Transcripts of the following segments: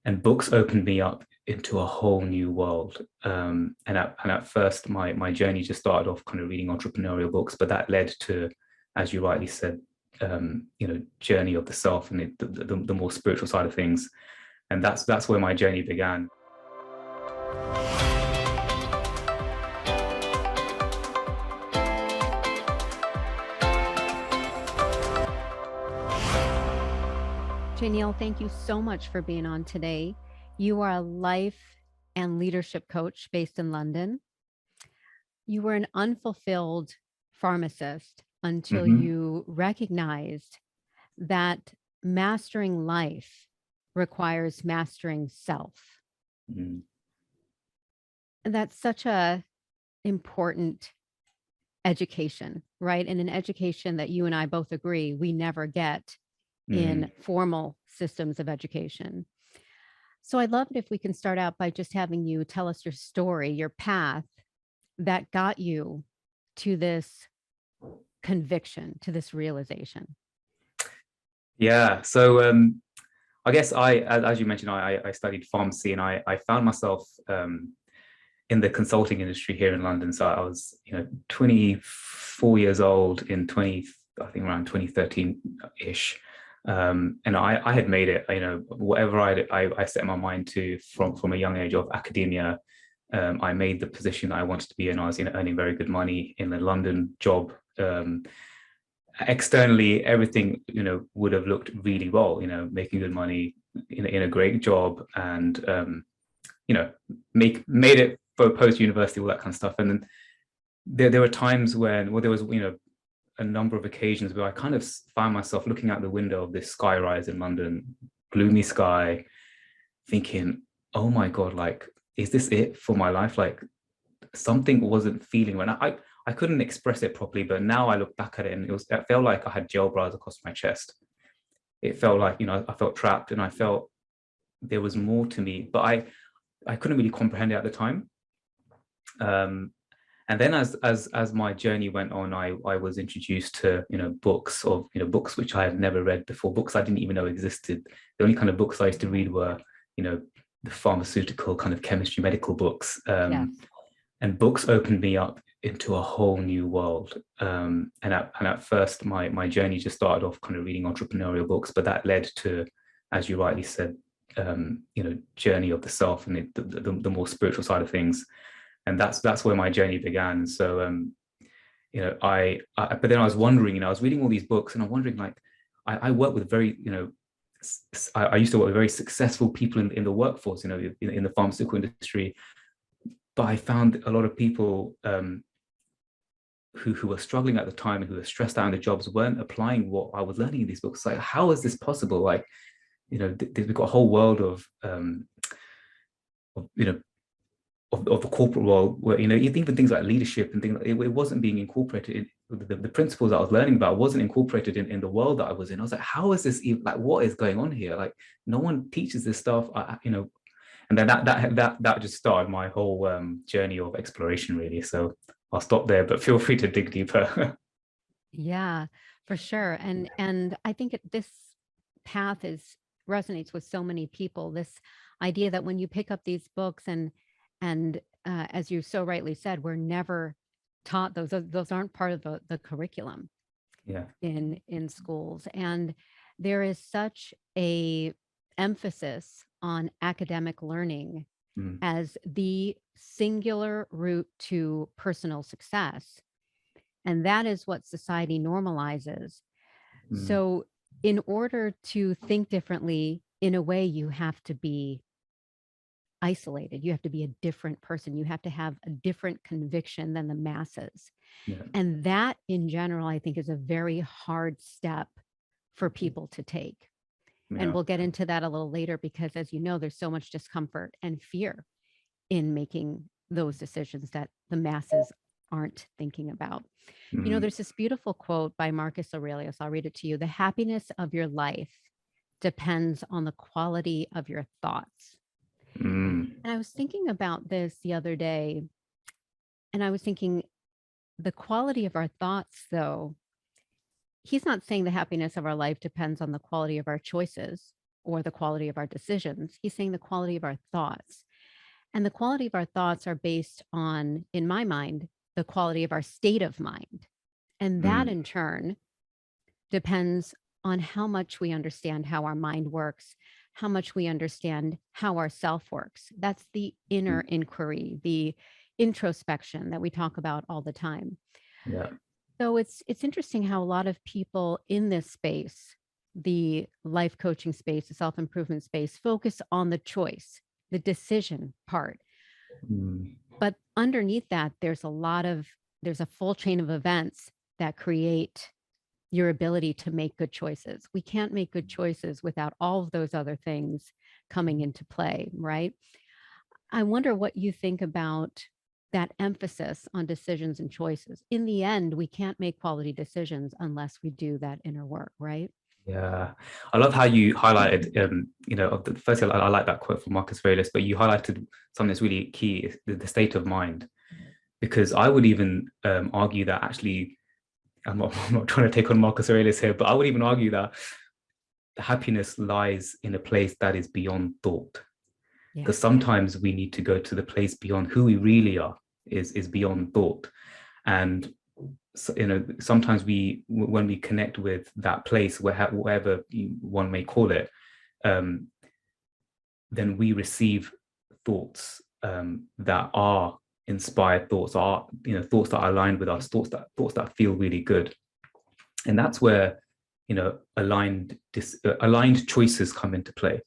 and books opened me up into a whole new world. And at first, my journey just started off kind of reading entrepreneurial books, but that led to, as you rightly said, journey of the self and the more spiritual side of things. And that's where my journey began. Jaineel, thank you so much for being on today. You are a life and leadership coach based in London. You were an unfulfilled pharmacist until Hmm. you recognized that mastering life requires mastering self. Mm. And that's such a important education, right? And an education that you and I both agree we never get Mm. in formal systems of education. So I'd love it if we can start out by just having you tell us your story, your path that got you to this conviction, to this realization. Yeah. So I guess as you mentioned, I studied pharmacy, and I found myself in the consulting industry here in London. So I was, 24 years old in I think around 2013 ish. And I had made it, whatever I set my mind to from a young age of academia. I made the position that I wanted to be in. I was, earning very good money in a London job. Externally, everything, would have looked really well, making good money in a great job, and made it for post university, all that kind of stuff. And then there were times when, well, there was, a number of occasions where I kind of found myself looking out the window of this sky rise in London, gloomy sky, thinking, oh my God, like, is this it for my life? Like, something wasn't feeling right. I couldn't express it properly, but now I look back at it, and it felt like I had gel bars across my chest. It felt like, I felt trapped, and I felt there was more to me, but I couldn't really comprehend it at the time. Um, and then as my journey went on, I was introduced to, books which I had never read before, books I didn't even know existed. The only kind of books I used to read were, you know the pharmaceutical kind of chemistry, medical books. Yes. And books opened me up into a whole new world. And at first, my journey just started off kind of reading entrepreneurial books, but that led to, as you rightly said, journey of the self and the more spiritual side of things. And that's where my journey began. So but then I was wondering, I was reading all these books, and I'm wondering, like, I work with very, I used to work with very successful people in the workforce, in the pharmaceutical industry. But I found a lot of people who were struggling at the time and who were stressed out in the jobs weren't applying what I was learning in these books. Like, how is this possible? Like, we've got a whole world of you know of the corporate world where, even things like leadership and things, it wasn't being incorporated in the principles that I was learning about wasn't incorporated in the world that I was in. I was like, how is this even, like, what is going on here? Like, no one teaches this stuff. And then that just started my whole journey of exploration, really. So I'll stop there, but feel free to dig deeper. Yeah, for sure. And I think this path is resonates with so many people. This idea that when you pick up these books and as you so rightly said, we're never taught those. Those aren't part of the curriculum Yeah. in schools. And there is such a emphasis on academic learning Mm. as the singular route to personal success. And that is what society normalizes. Mm. So, in order to think differently, in a way, you have to be isolated. You have to be a different person. You have to have a different conviction than the masses. Yeah. And that, in general, I think is a very hard step for people to take. And Yeah. we'll get into that a little later because, as you know, there's so much discomfort and fear in making those decisions that the masses aren't thinking about. Mm. There's this beautiful quote by Marcus Aurelius. I'll read it to you. The happiness of your life depends on the quality of your thoughts. Mm. And I was thinking about this the other day, and I was thinking the quality of our thoughts, though, he's not saying the happiness of our life depends on the quality of our choices. or the quality of our decisions. He's saying the quality of our thoughts. And the quality of our thoughts are based on, in my mind, the quality of our state of mind. And that Mm, in turn depends on how much we understand how our mind works, how much we understand how our self works. That's the inner mm, inquiry, the introspection that we talk about all the time. yeah. So it's interesting how a lot of people in this space, the life coaching space, the self-improvement space, focus on the choice, the decision part. Mm, But underneath that, there's a full chain of events that create your ability to make good choices. We can't make good choices without all of those other things coming into play, right? I wonder what you think about that emphasis on decisions and choices. In the end, we can't make quality decisions unless we do that inner work, right? yeah. I love how you highlighted, firstly, I like that quote from Marcus Aurelius, but you highlighted something that's really key, is the state of mind. Because I would even argue that actually, I'm not trying to take on Marcus Aurelius here, but I would even argue that happiness lies in a place that is beyond thought. Yeah. Because sometimes we need to go to the place beyond who we really are, is beyond thought. And so, sometimes when we connect with that place, wherever one may call it, um, then we receive thoughts that are inspired thoughts, are thoughts that are aligned with us, thoughts that feel really good. And that's where aligned choices come into play.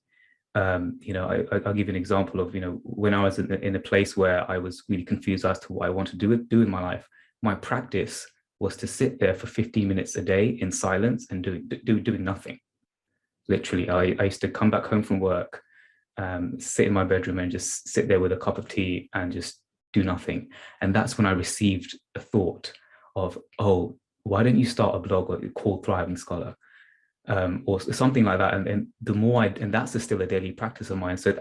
I'll give you an example of when I was in a place where I was really confused as to what I want to do in my life. My practice was to sit there for 15 minutes a day in silence and doing nothing. Literally, I used to come back home from work, sit in my bedroom and just sit there with a cup of tea and just do nothing. And that's when I received a thought of, oh, why don't you start a blog called Thriving Scholar? Or something like that. And the more and that's still a daily practice of mine. So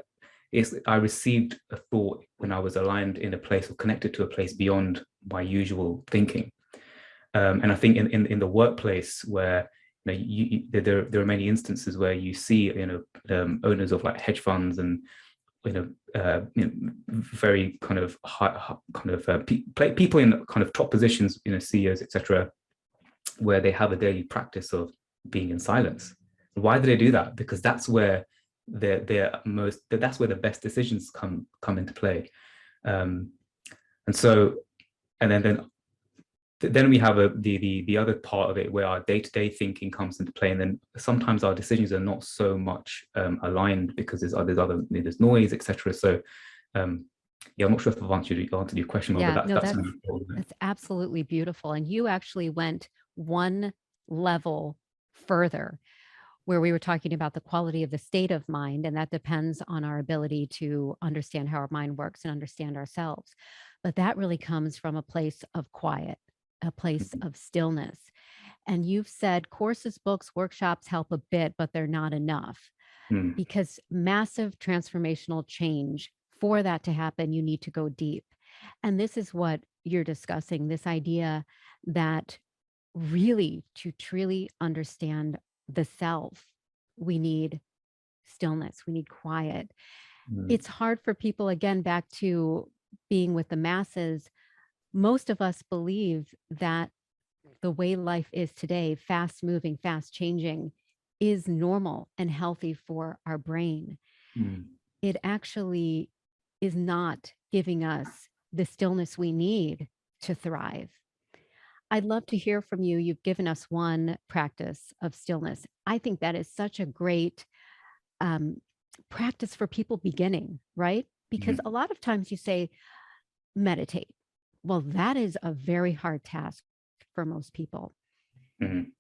I received a thought when I was aligned in a place or connected to a place beyond my usual thinking. And I think in the workplace where there are many instances where you see owners of like hedge funds and very kind of high kind of people in kind of top positions, CEOs, etc., where they have a daily practice of being in silence. Why do they do that? Because that's where that's where the best decisions come into play. And so, and then we have the other part of it where our day-to-day thinking comes into play, and then sometimes our decisions are not so much aligned because there's noise, etc. So yeah, I'm not sure if I've answered your question, Yeah, but no, that's that's absolutely beautiful. And you actually went one level further where we were talking about the quality of the state of mind, and that depends on our ability to understand how our mind works and understand ourselves. But that really comes from a place of quiet, a place of stillness. And you've said courses, books, workshops help a bit, but they're not enough mm, because massive transformational change, for that to happen, you need to go deep. And this is what you're discussing, this idea that really to truly understand the self, we need stillness, we need quiet. mm, It's hard for people, again, back to being with the masses. Most of us believe that the way life is today, fast moving, fast changing, is normal and healthy for our brain. mm. It actually is not giving us the stillness we need to thrive. I'd love to hear from you. You've given us one practice of stillness. I think that is such a great um, practice for people beginning, right? Because a Mm, lot of times you say, meditate. Well, that is a very hard task for most people, mm,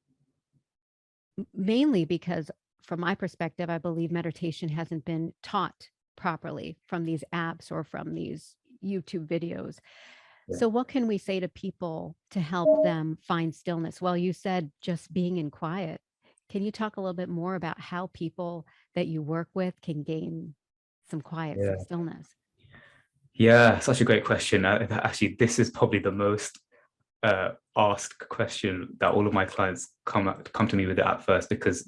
mainly because, from my perspective, I believe meditation hasn't been taught properly from these apps or from these YouTube videos. yeah. So, what can we say to people to help them find stillness? Well, you said just being in quiet. Can you talk a little bit more about how people that you work with can gain some quiet, some Yeah. stillness? Yeah, such a great question. Actually, this is probably the most asked question that all of my clients come to me with it at first, because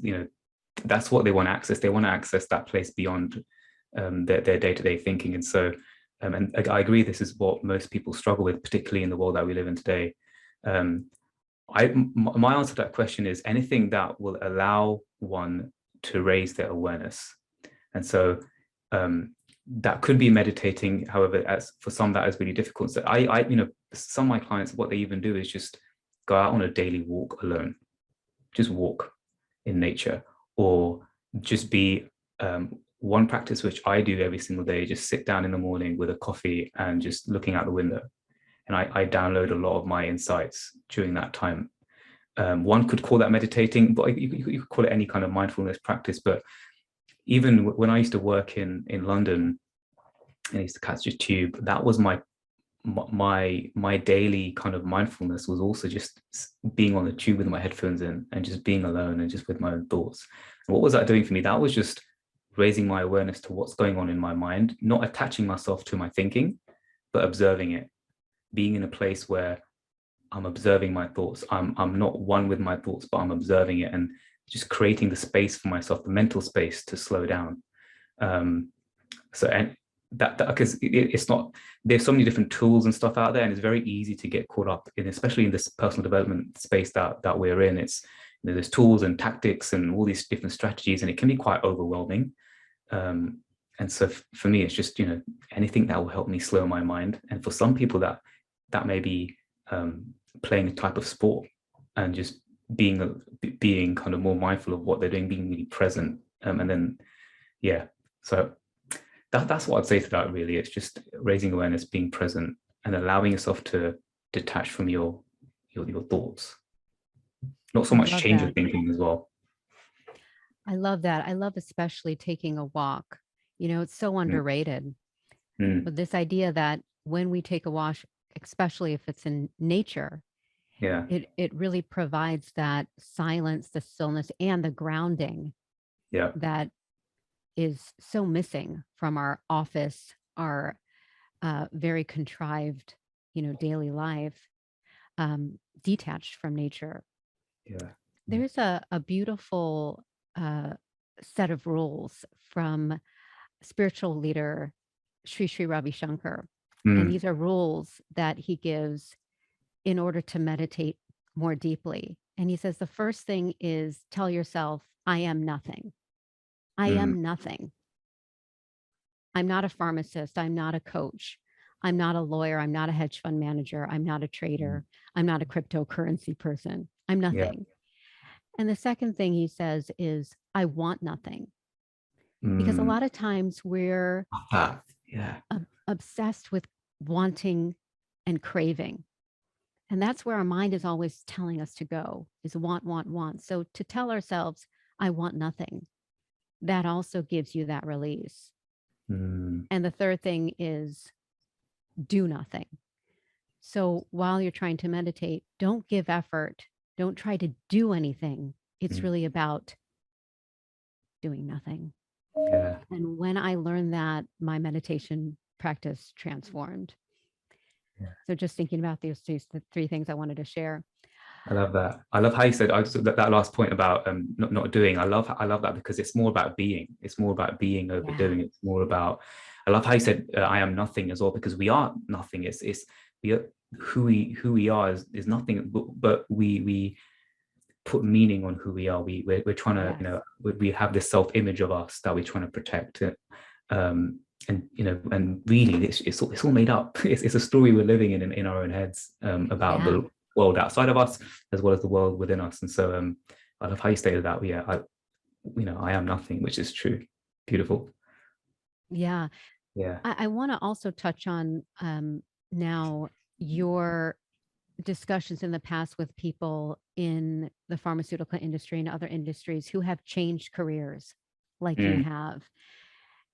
that's what they want to access. They want to access that place beyond their day-to-day thinking. And so, and I agree, this is what most people struggle with, particularly in the world that we live in today. My answer to that question is anything that will allow one to raise their awareness. And so that could be meditating. However, as for some, that is really difficult. So some of my clients, what they even do is just go out on a daily walk alone, just walk in nature, or just be one practice which I do every single day, just sit down in the morning with a coffee and just looking out the window. And I download a lot of my insights during that time. One could call that meditating, but you could call it any kind of mindfulness practice. But even when I used to work in London, and I used to catch a tube, that was my daily kind of mindfulness, was also just being on the tube with my headphones in and just being alone and just with my own thoughts. And what was that doing for me? That was just raising my awareness to what's going on in my mind, not attaching myself to my thinking, but observing it, being in a place where I'm observing my thoughts. I'm not one with my thoughts, but I'm observing it and just creating the space for myself, the mental space to slow down. And that because it's not, there's so many different tools and stuff out there, and it's very easy to get caught up in, especially in this personal development space that we're in. It's, there's tools and tactics and all these different strategies, and it can be quite overwhelming. And so for me, it's just, anything that will help me slow my mind. And for some people, that may be playing a type of sport and just being kind of more mindful of what they're doing, being really present. And then, so that's what I'd say to that, really. It's just raising awareness, being present, and allowing yourself to detach from your thoughts. Not so much change your thinking as well. I love that. I love especially taking a walk. It's so underrated. But this idea that when we take a walk, especially if it's in nature, it really provides that silence, the stillness, and the grounding that is so missing from our office, our very contrived, daily life, detached from nature. There's a beautiful set of rules from spiritual leader Sri Ravi Shankar. And these are rules that he gives in order to meditate more deeply. And he says the first thing is tell yourself, I am nothing. I am nothing. I'm not a pharmacist. I'm not a coach. I'm not a lawyer. I'm not a hedge fund manager. I'm not a trader. I'm not a cryptocurrency person. I'm nothing. And the second thing he says is, I want nothing. Because a lot of times we're obsessed with wanting and craving. And that's where our mind is always telling us to go, is want, want, want. So to tell ourselves, I want nothing, that also gives you that release. And the third thing is do nothing. So while you're trying to meditate, don't give effort. Don't try to do anything. It's really about doing nothing. And when I learned that, my meditation practice transformed. So just thinking about these three things I wanted to share. I love that. I love how you said that last point about not doing. I love that, because it's more about being. It's more about being over doing. It's more about. I love how you said I am nothing as well, because we are nothing. It's we are, who we are is nothing, but we put meaning on who we are. We're trying to we have this self-image of us that we're trying to protect. And really it's all made up. It's a story we're living in our own heads about the world outside of us as well as the world within us. And so I love how you stated that. I am nothing, which is true. Beautiful. I want to also touch on now your discussions in the past with people in the pharmaceutical industry and other industries who have changed careers like you have.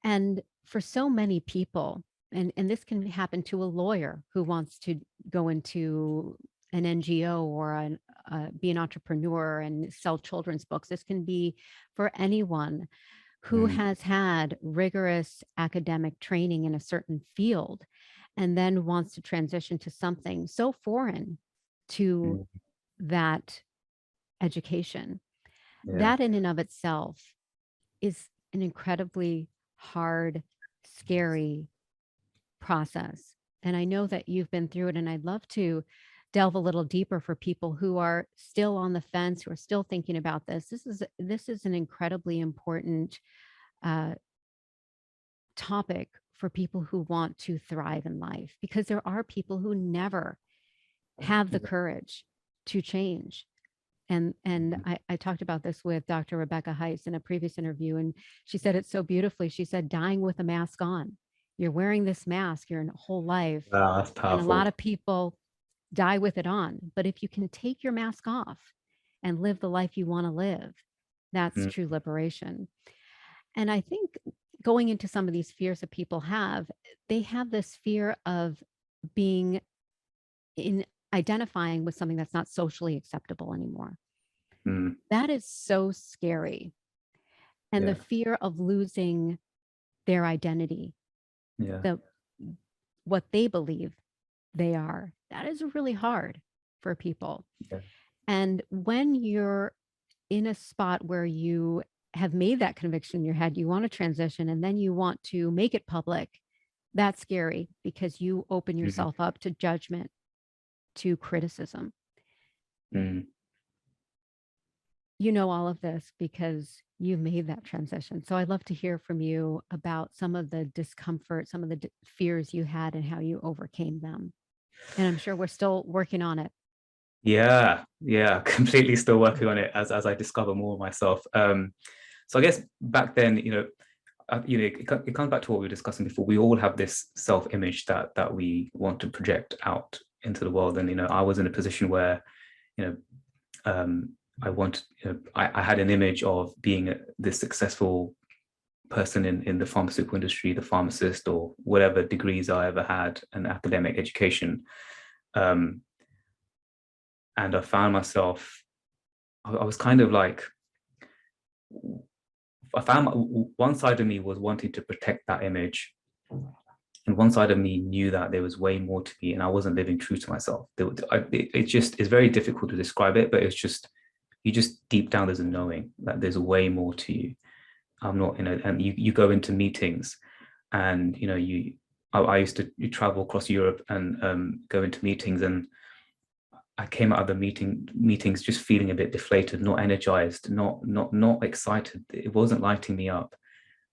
And for so many people, and this can happen to a lawyer who wants to go into an NGO or be an entrepreneur and sell children's books. This can be for anyone who has had rigorous academic training in a certain field and then wants to transition to something so foreign to that education. That in and of itself is an incredibly hard, scary process. And I know that you've been through it, and I'd love to delve a little deeper for people who are still on the fence, who are still thinking about this. This is an incredibly important uh, topic for people who want to thrive in life, because there are people who never have the courage to change. And I talked about this with Dr. Rebecca Heiss in a previous interview, and she said it so beautifully. She said, dying with a mask on. You're wearing this mask your whole life. Wow, that's And a lot powerful. of people die with it on. But if you can take your mask off and live the life you want to live, that's Mm, true liberation. And I think going into some of these fears that people have, they have this fear of being in identifying with something that's not socially acceptable anymore. mm, That is so scary. And the yeah, fear of losing their identity, yeah, the what they believe they are, that is really hard for people. yeah. And when you're in a spot where you have made that conviction in your head, you want to transition and then you want to make it public, that's scary because you open Mm, yourself up to judgment, to criticism. mm. You know all of this because you made that transition. So I'd love to hear from you about some of the discomfort, some of the fears you had and how you overcame them. And I'm sure we're still working on it. Yeah, yeah, completely still working on it as I discover more of myself. So I guess back then, it comes back to what we were discussing before. We all have this self-image that we want to project out into the world, and I was in a position where, you know, um, I had an image of being this successful person in the pharmaceutical industry, the pharmacist, or whatever degrees I ever had, an academic education. Um, and I found myself, I was kind of like, I found one side of me was wanting to protect that image, and one side of me knew that there was way more to me, and I wasn't living true to myself. It just it's very difficult to describe it, but it's just you just deep down there's a knowing that there's way more to you. I'm not and you go into meetings, and I used to travel across Europe and go into meetings, and I came out of the meetings just feeling a bit deflated, not energized, not excited. It wasn't lighting me up.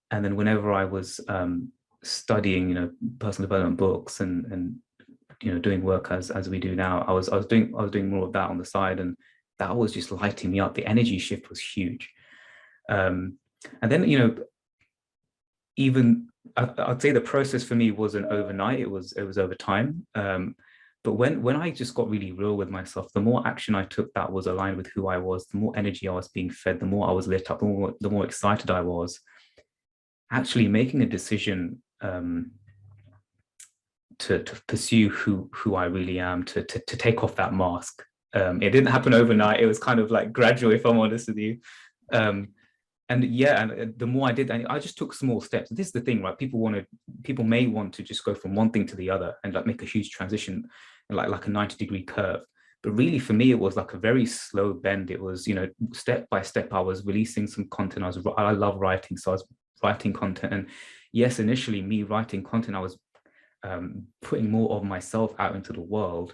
And then whenever I was studying, personal development books and doing work as we do now, I was doing more of that on the side, and that was just lighting me up. The energy shift was huge. Um, and then even I'd say the process for me wasn't overnight. It was over time. But when I just got really real with myself, the more action I took that was aligned with who I was, the more energy I was being fed, the more I was lit up, the more excited I was. Actually making a decision to pursue who I really am, to take off that mask. It didn't happen overnight. It was kind of like gradual, if I'm honest with you. Um, and yeah, and the more I did, I just took small steps. This is the thing, right? People may want to just go from one thing to the other and like make a huge transition, like a 90-degree curve. But really, for me, it was like a very slow bend. It was, step by step. I was releasing some content. I love writing, so I was writing content. And yes, initially, me writing content, I was putting more of myself out into the world,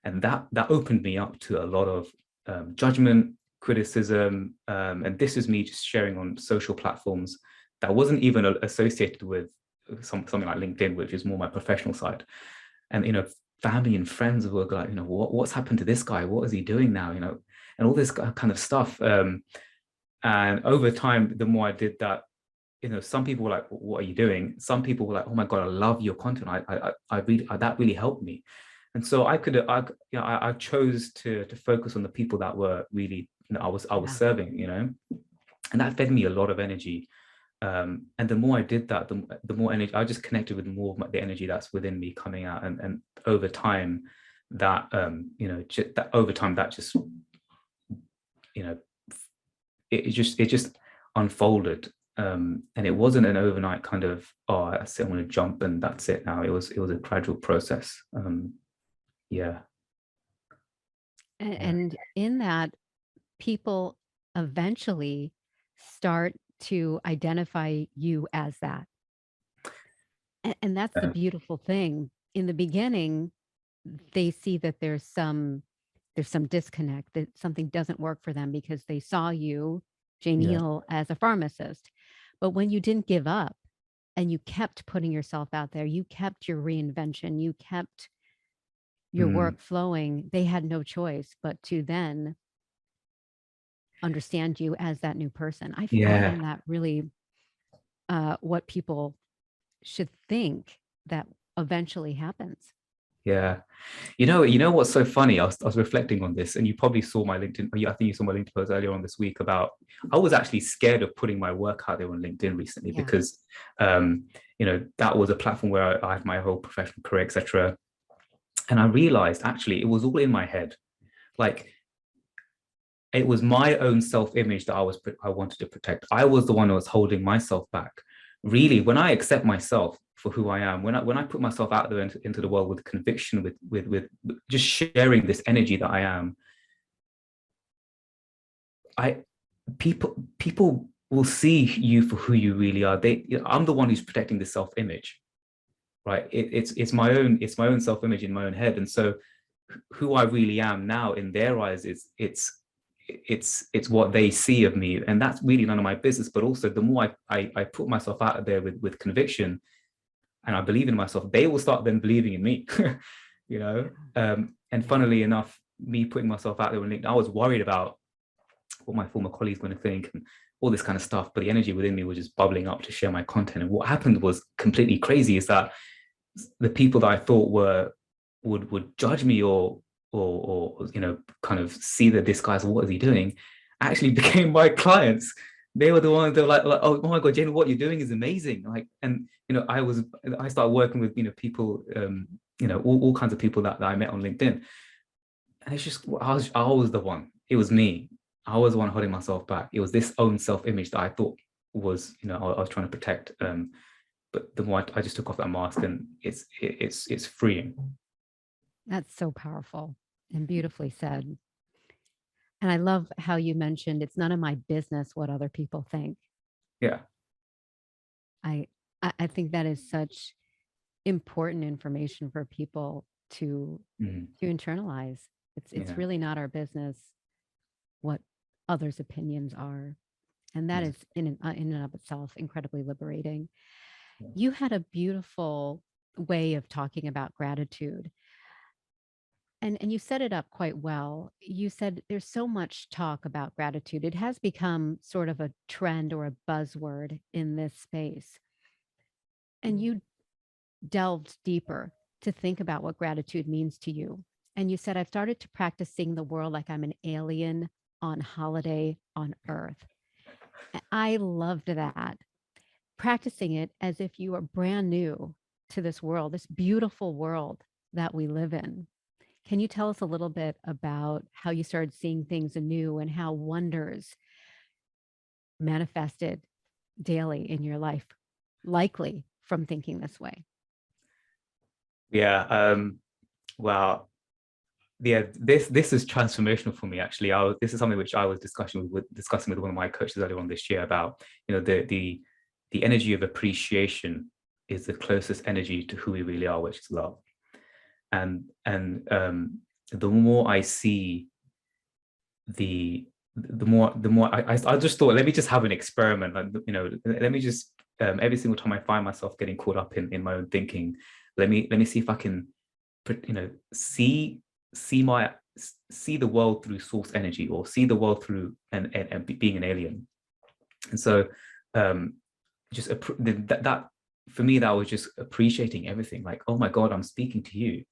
and that opened me up to a lot of judgment, criticism, and this is me just sharing on social platforms that wasn't even associated with something like LinkedIn, which is more my professional side. And family and friends were like, what's happened to this guy? What is he doing now? And all this kind of stuff. And over time, the more I did that, some people were like, what are you doing? Some people were like, oh my God, I love your content. I really, that really helped me. And so I chose to focus on the people that were really, I was Yeah. serving, and that fed me a lot of energy. And the more I did that, the more energy, I just connected with more of the energy that's within me coming out. And over time that, that over time, that just, you know, it just unfolded. And it wasn't an overnight kind of, oh, that's it, I'm going to jump and that's it now. It was a gradual process. Yeah, yeah. And in that, people eventually start to identify you as that. And that's the beautiful thing. In the beginning, they see that there's some disconnect, that something doesn't work for them because they saw you, Yeah. Jaineel, as a pharmacist. But when you didn't give up and you kept putting yourself out there, you kept your reinvention, you kept your Mm. work flowing, they had no choice but to then understand you as that new person. I Yeah. find that really what people should think that eventually happens. Yeah. You know what's so funny? I was reflecting on this, and you probably saw my LinkedIn. I think you saw my LinkedIn post earlier on this week about I was actually scared of putting my work out there on LinkedIn recently Yeah. because that was a platform where I had my whole professional career, etc. And I realized actually it was all in my head. Like it was my own self-image that I wanted to protect. I was the one who was holding myself back. Really, when I accept myself for who I am, when I put myself out there into the world with conviction, with just sharing this energy that I am, I people will see you for who you really are. I'm the one who's protecting the self-image, right? It's my own self-image in my own head, and so who I really am now in their eyes is it's what they see of me, and that's really none of my business. But also, the more I put myself out there with conviction, and I believe in myself, they will start then believing in me. you know. And funnily enough, me putting myself out there on LinkedIn, I was worried about what my former colleagues were going to think and all this kind of stuff. But the energy within me was just bubbling up to share my content. And what happened was completely crazy. Is that the people that I thought would judge me or kind of see that this guy's what is he doing actually became my clients. They were the ones that were like oh my god, Jane, what you're doing is amazing. Like, and I started working with people, all kinds of people that I met on LinkedIn. And it's just I was the one. It was me. I was the one holding myself back. It was this own self-image that I thought was, I was trying to protect. But the more I just took off that mask, and it's freeing. That's so powerful and beautifully said. And I love how you mentioned it's none of my business what other people think. Yeah. I I think that is such important information for people Mm. to internalize. It's Yeah. really not our business what others' opinions are. And that Yeah. is in and of itself incredibly liberating. Yeah. You had a beautiful way of talking about gratitude. And you set it up quite well. You said there's so much talk about gratitude. It has become sort of a trend or a buzzword in this space. And you delved deeper to think about what gratitude means to you. And you said, I've started to practice seeing the world like I'm an alien on holiday on Earth. I loved that. Practicing it as if you are brand new to this world, this beautiful world that we live in. Can you tell us a little bit about how you started seeing things anew and how wonders manifested daily in your life, likely from thinking this way? Yeah. Well, yeah, this is transformational for me actually. This is something which I was discussing with one of my coaches earlier on this year about, the energy of appreciation is the closest energy to who we really are, which is love. And the more I see the more I just thought, let me just have an experiment. Like, let me just every single time I find myself getting caught up in my own thinking, let me see if I can, see my see the world through source energy, or see the world through and being an alien. And so um just that for me, that was just appreciating everything. Like, oh my god, I'm speaking to you.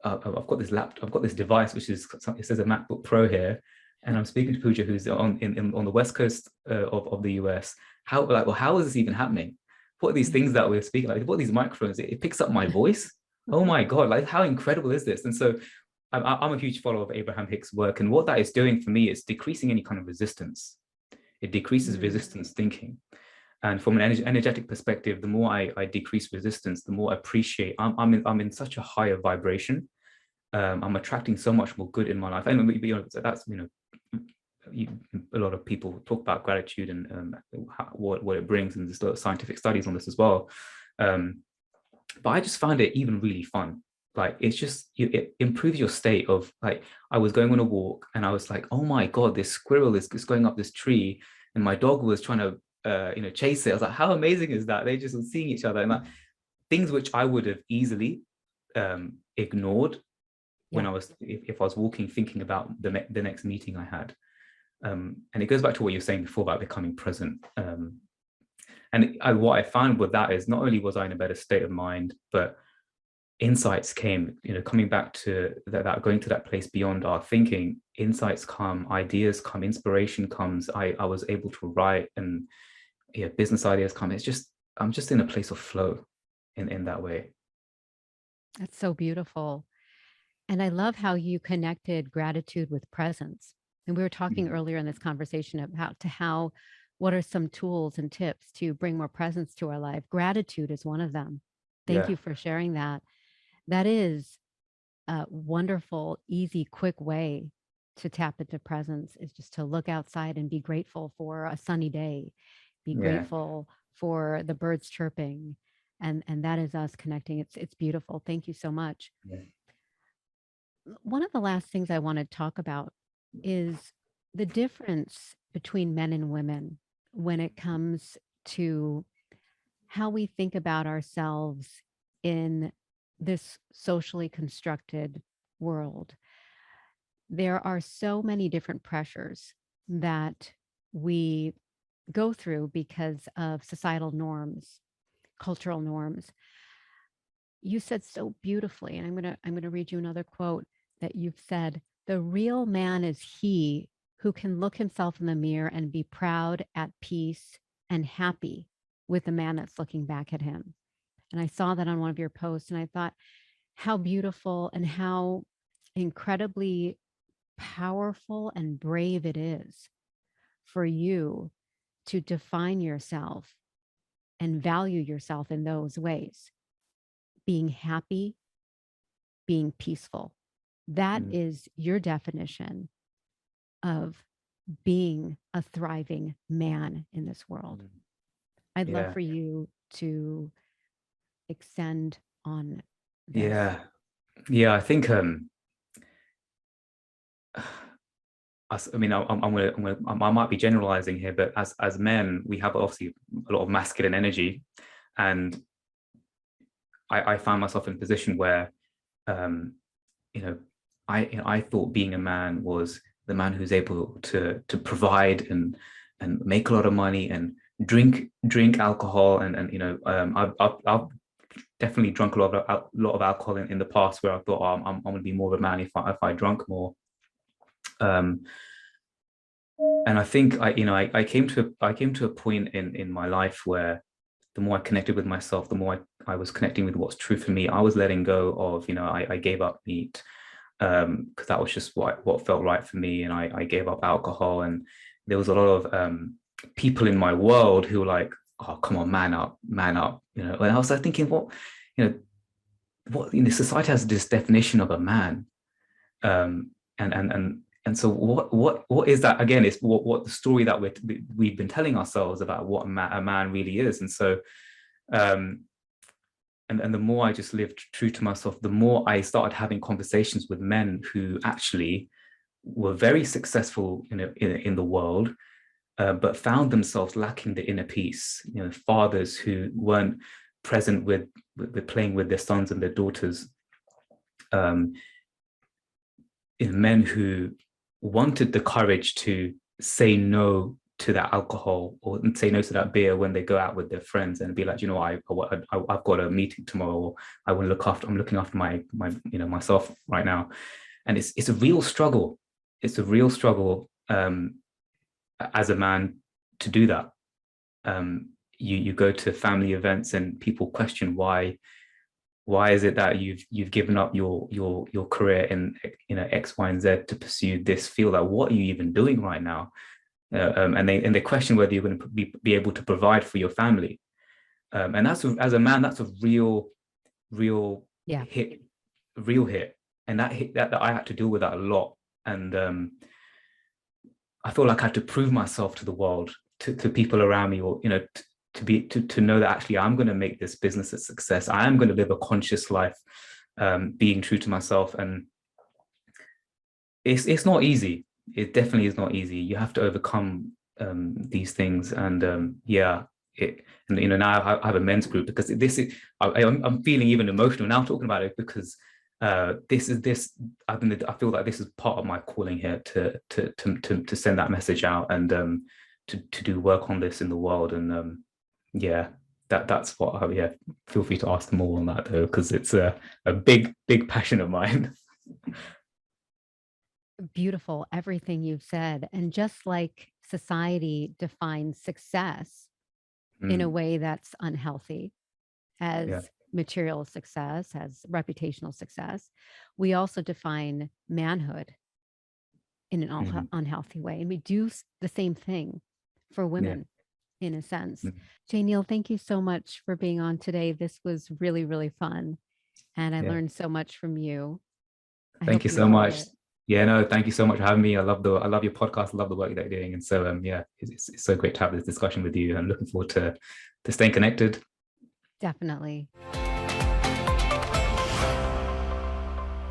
I've got this laptop, I've got this device, which is, it says a MacBook Pro here, and I'm speaking to Pooja, who's on the west coast of the US. How is this even happening? What are these things that we're speaking? Like, what are these microphones? It picks up my voice. Oh my god! Like, how incredible is this? And so, I'm a huge follower of Abraham Hicks' work, and what that is doing for me is decreasing any kind of resistance. It decreases Mm. resistance thinking. And from an energetic perspective, the more I decrease resistance, the more I appreciate. I'm in such a higher vibration. I'm attracting so much more good in my life, and that's a lot of people talk about gratitude and what it brings, and there's a lot of scientific studies on this as well. But I just found it even really fun. Like, it's just, it improves your state of, like, I was going on a walk and I was like, oh my God, this squirrel is going up this tree, and my dog was trying to chase it. I was like, how amazing is that? They just were seeing each other, and like, things which I would have easily ignored when Yeah. I was, if I was walking, thinking about the next meeting I had. And it goes back to what you were saying before about becoming present. And what I found with that is, not only was I in a better state of mind, but insights came, coming back to that going to that place beyond our thinking. Insights come, ideas come, inspiration comes. I was able to write, and business ideas come. It's just, I'm just in a place of flow in that way. That's so beautiful. And I love how you connected gratitude with presence. And we were talking Mhm. earlier in this conversation about what are some tools and tips to bring more presence to our life? Gratitude is one of them. Thank Yeah, you for sharing that. That is a wonderful, easy, quick way to tap into presence, is just to look outside and be grateful for a sunny day, be yeah, grateful for the birds chirping. And that is us connecting. It's beautiful. Thank you so much. yeah. One of the last things I want to talk about is the difference between men and women when it comes to how we think about ourselves in this socially constructed world. There are so many different pressures that we go through because of societal norms, cultural norms. You said so beautifully, and I'm going to read you another quote that you've said: "The real man is he who can look himself in the mirror and be proud, at peace, and happy with the man that's looking back at him." And I saw that on one of your posts, and I thought, how beautiful and how incredibly powerful and brave it is for you to define yourself and value yourself in those ways: being happy, being peaceful. That Mm, is your definition of being a thriving man in this world. mm. I'd love Yeah, for you to extend on this. yeah, yeah. I think I mean, I might be generalizing here, but as men, we have obviously a lot of masculine energy, and I found myself in a position where, um, you know, I thought being a man was the man who's able to provide and make a lot of money and drink alcohol, and I've definitely drunk a lot of alcohol in the past, where I thought, oh, I'm going to be more of a man if I drunk more. Um, and I think I came to a point in my life where the more I connected with myself, the more I was connecting with what's true for me. I was letting go of, I gave up meat, because that was just what felt right for me, and I gave up alcohol. And there was a lot of people in my world who were like, oh, come on, man up, and I was like thinking, you know society has this definition of a man, um, and so what is that again? Is what the story that we've been telling ourselves about what a man really is. And so, um, and the more I just lived true to myself, the more I started having conversations with men who actually were very successful in the world, but found themselves lacking the inner peace. Fathers who weren't present with playing with their sons and their daughters. Um, Men who wanted the courage to say no to that alcohol, or say no to that beer when they go out with their friends, and be like, I've got a meeting tomorrow, or I'm looking after myself right now. And it's a real struggle. It's a real struggle, as a man, to do that. You go to family events and people question why is it that you've given up your career in X, Y, and Z to pursue this field? Like, what are you even doing right now? And they question whether you're going to be able to provide for your family. And that's, as a man, that's a real Yeah. hit, real hit. And that hit, that I had to deal with that a lot. And I feel like I had to prove myself to the world, to people around me, or to know that actually I'm going to make this business a success. I am going to live a conscious life, being true to myself. And it's not easy. It definitely is not easy. You have to overcome these things. And now I have a men's group because I'm feeling even emotional now talking about it, because I feel like this is part of my calling here to send that message out, and to do work on this in the world. And that's what feel free to ask more on that, though, because it's a big passion of mine. Beautiful, everything you've said. And just like society defines success in a way that's unhealthy, Yeah. as material success, as reputational success, we also define manhood in an unhealthy way. And we do the same thing for Yeah. women, in a sense. Mm. Jaineel, thank you so much for being on today. This was really, really fun. And I Yeah. learned so much from you. I Thank hope you you so enjoyed much. it. Yeah, no, thank you so much for having me. I love your podcast. I love the work that you're doing. And so it's so great to have this discussion with you. I'm looking forward to staying connected. Definitely.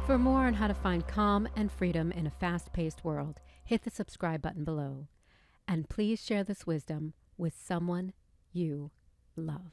For more on how to find calm and freedom in a fast-paced world, hit the subscribe button below. And please share this wisdom with someone you love.